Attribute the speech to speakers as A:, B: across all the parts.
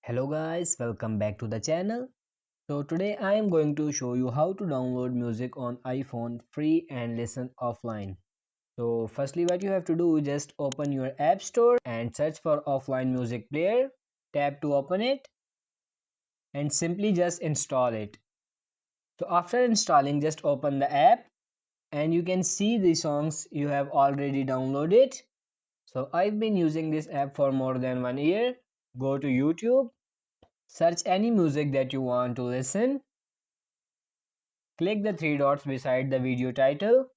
A: Hello guys, welcome back to the channel. So today I am going to show you how to download music on iPhone free and listen offline. So firstly what you have to do is just open your app store and search for offline music player. Tap to open it and simply just install it. So after installing just open the app and you can see the songs you have already downloaded. So I've been using this app for more than 1 year. Go to YouTube. Search any music that you want to listen. Click the three dots beside the video title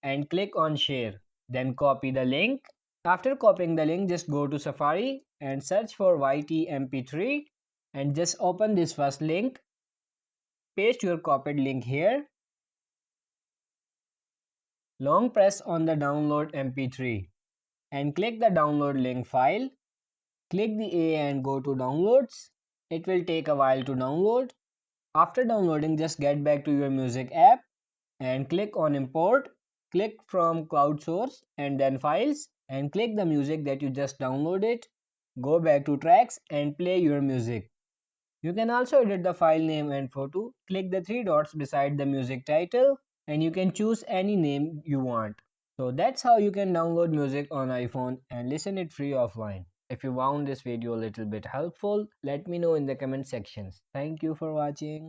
A: and click on share. Then copy the link. After copying the link, just go to Safari and search for YTMP3 and just open this first link. Paste your copied link here. Long press on the download MP3 and click the download link file. Click the A and go to downloads. It will take a while to download. After downloading, just get back to your music app and click on import. Click from cloud source and then files and click the music that you just downloaded. Go back to tracks and play your music. You can also edit the file name and photo. Click the three dots beside the music title and you can choose any name you want. So that's how you can download music on iPhone and listen it free offline. If you found this video a little bit helpful, let me know in the comment sections. Thank you for watching.